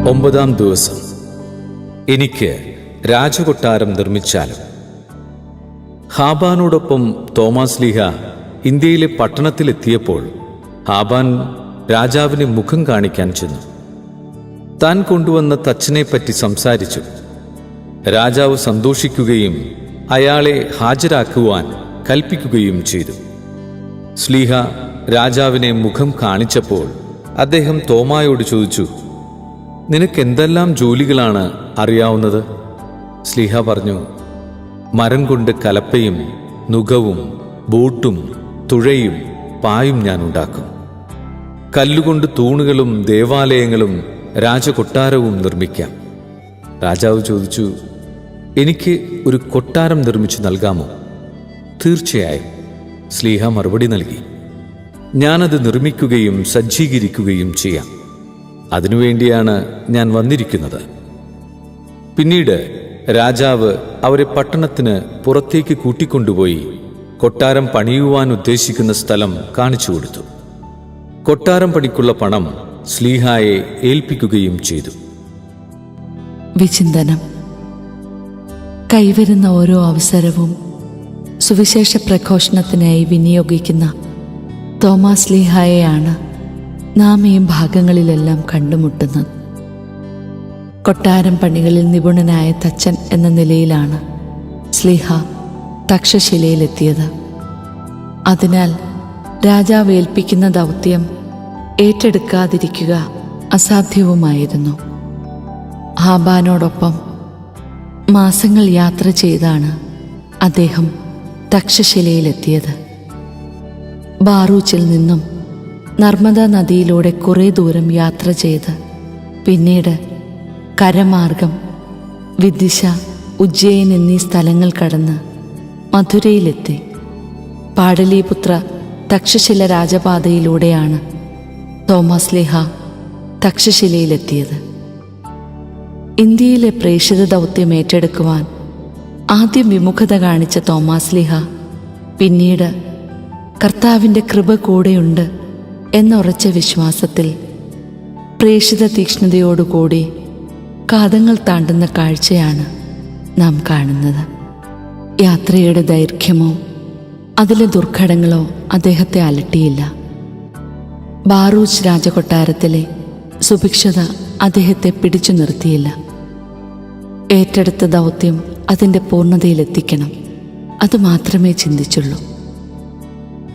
9-ാം ദിവസം. എനിക്ക് രാജകൊട്ടാരം നിർമ്മിച്ചാലും. ഹാബാനോടൊപ്പം തോമാസ്ലീഹ ഇന്ത്യയിലെ പട്ടണത്തിലെത്തിയപ്പോൾ ഹാബാൻ രാജാവിനെ മുഖം കാണിക്കാൻ ചെന്നു. താൻ കൊണ്ടുവന്ന തച്ചനെപ്പറ്റി സംസാരിച്ചു. രാജാവ് സന്തോഷിക്കുകയും അയാളെ ഹാജരാക്കുവാൻ കൽപ്പിക്കുകയും ചെയ്തു. സ്ലീഹ രാജാവിനെ മുഖം കാണിച്ചപ്പോൾ അദ്ദേഹം തോമായോട് ചോദിച്ചു, നിനക്കെന്തെല്ലാം ജോലികളാണ് അറിയാവുന്നത്? സ്ലീഹ പറഞ്ഞു, മരം കൊണ്ട് കലപ്പയും നുകവും ബോട്ടും തുഴയും പായും ഞാൻ ഉണ്ടാക്കും. കല്ലുകൊണ്ട് തൂണുകളും ദേവാലയങ്ങളും രാജകൊട്ടാരവും നിർമ്മിക്കാം. രാജാവ് ചോദിച്ചു, എനിക്ക് ഒരു കൊട്ടാരം നിർമ്മിച്ചു നൽകാമോ? തീർച്ചയായും. സ്ലീഹ മറുപടി നൽകി, ഞാനത് നിർമ്മിക്കുകയും സജ്ജീകരിക്കുകയും ചെയ്യാം. അതിനുവേണ്ടിയാണ് ഞാൻ വന്നിരിക്കുന്നത്. പിന്നീട് രാജാവ് അവരെ പട്ടണത്തിന് പുറത്തേക്ക് കൂട്ടിക്കൊണ്ടുപോയി കൊട്ടാരം പണിയുവാൻ ഉദ്ദേശിക്കുന്ന സ്ഥലം കാണിച്ചു കൊടുത്തു. കൊട്ടാരം പണിക്കുള്ള പണം സ്ലീഹായെ ഏൽപ്പിക്കുകയും ചെയ്തു. വിചിന്തനം. കൈവരുന്ന ഓരോ അവസരവും സുവിശേഷ പ്രഘോഷണത്തിനായി വിനിയോഗിക്കുന്ന തോമാസ്ലീഹായെയാണ് നാം ഈ ഭാഗങ്ങളിലെല്ലാം കണ്ടുമുട്ടുന്നത്. കൊട്ടാരം പണികളിൽ നിപുണനായ തച്ചൻ എന്ന നിലയിലാണ് സ്ലീഹ തക്ഷശിലയിലെത്തിയത്. അതിനാൽ രാജാവ് ഏൽപ്പിക്കുന്ന ദൗത്യം ഏറ്റെടുക്കാതിരിക്കുക അസാധ്യവുമായിരുന്നു. ഹാബാനോടൊപ്പം മാസങ്ങൾ യാത്ര ചെയ്താണ് അദ്ദേഹം തക്ഷശിലയിലെത്തിയത്. ബാറൂച്ചിൽ നിന്നും നർമ്മദ നദിയിലൂടെ കുറേ ദൂരം യാത്ര ചെയ്ത് പിന്നീട് കരമാർഗം വിദിശ, ഉജ്ജയിൻ എന്നീ സ്ഥലങ്ങൾ കടന്ന് മധുരയിലെത്തി. പാടലീപുത്ര തക്ഷശില രാജപാതയിലൂടെയാണ് തോമാസ്ലീഹ തക്ഷശിലയിലെത്തിയത്. ഇന്ത്യയിലെ പ്രേക്ഷിത ദൗത്യം ഏറ്റെടുക്കുവാൻ ആദ്യം വിമുഖത കാണിച്ച തോമാസ്ലീഹ പിന്നീട് കർത്താവിൻ്റെ കൃപ കൂടെയുണ്ട് എന്നുറച്ച വിശ്വാസത്തിൽ പ്രേക്ഷിത തീക്ഷ്ണതയോടുകൂടി കാതങ്ങൾ താണ്ടുന്ന കാഴ്ചയാണ് നാം കാണുന്നത്. യാത്രയുടെ ദൈർഘ്യമോ അതിലെ ദുർഘടങ്ങളോ അദ്ദേഹത്തെ അലട്ടിയില്ല. ബാറൂച്ച് രാജകൊട്ടാരത്തിലെ സുഭിക്ഷത അദ്ദേഹത്തെ പിടിച്ചു നിർത്തിയില്ല. ഏറ്റെടുത്ത ദൗത്യം അതിൻ്റെ പൂർണ്ണതയിലെത്തിക്കണം, അതുമാത്രമേ ചിന്തിച്ചുള്ളൂ.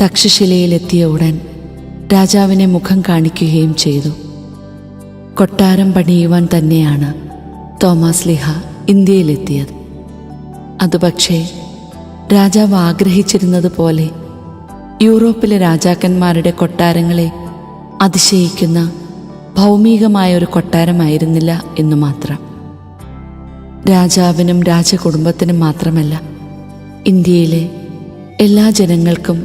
തക്ഷശിലയിലെത്തിയ ഉടൻ രാജാവിനെ മുഖം കാണിക്കുകയും ചെയ്തു. കൊട്ടാരം പണിയുവാൻ തന്നെയാണ് തോമാസ്ലീഹ ഇന്ത്യയിലെത്തിയത്. അതുപക്ഷേ രാജാവ് ആഗ്രഹിച്ചിരുന്നത് പോലെ യൂറോപ്പിലെ രാജാക്കന്മാരുടെ കൊട്ടാരങ്ങളെ അതിശയിക്കുന്ന ഭൗമികമായ ഒരു കൊട്ടാരമായിരുന്നില്ല എന്നു മാത്രം. രാജാവിനും രാജകുടുംബത്തിനും മാത്രമല്ല, ഇന്ത്യയിലെ എല്ലാ ജനങ്ങൾക്കും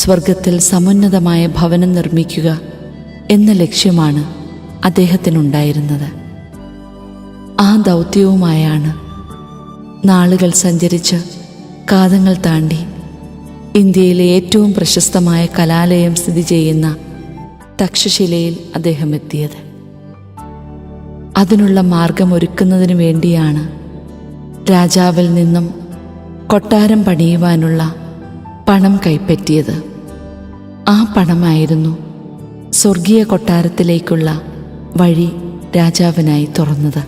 സ്വർഗത്തിൽ സമുന്നതമായ ഭവനം നിർമ്മിക്കുക എന്ന ലക്ഷ്യമാണ് അദ്ദേഹത്തിനുണ്ടായിരുന്നത്. ആ ദൗത്യവുമായാണ് നാളുകൾ സഞ്ചരിച്ച് കാതങ്ങൾ താണ്ടി ഇന്ത്യയിലെ ഏറ്റവും പ്രശസ്തമായ കലാലയം സ്ഥിതി ചെയ്യുന്ന തക്ഷശിലയിൽ അദ്ദേഹം എത്തിയത്. അതിനുള്ള മാർഗമൊരുക്കുന്നതിനു വേണ്ടിയാണ് രാജാവിൽ നിന്നും കൊട്ടാരം പണിയുവാനുള്ള പണം കൈപ്പറ്റിയത്. ആ പണമായിരുന്നു സ്വർഗീയ കൊട്ടാരത്തിലേക്കുള്ള വഴി രാജാവിനായി തുറന്നത്.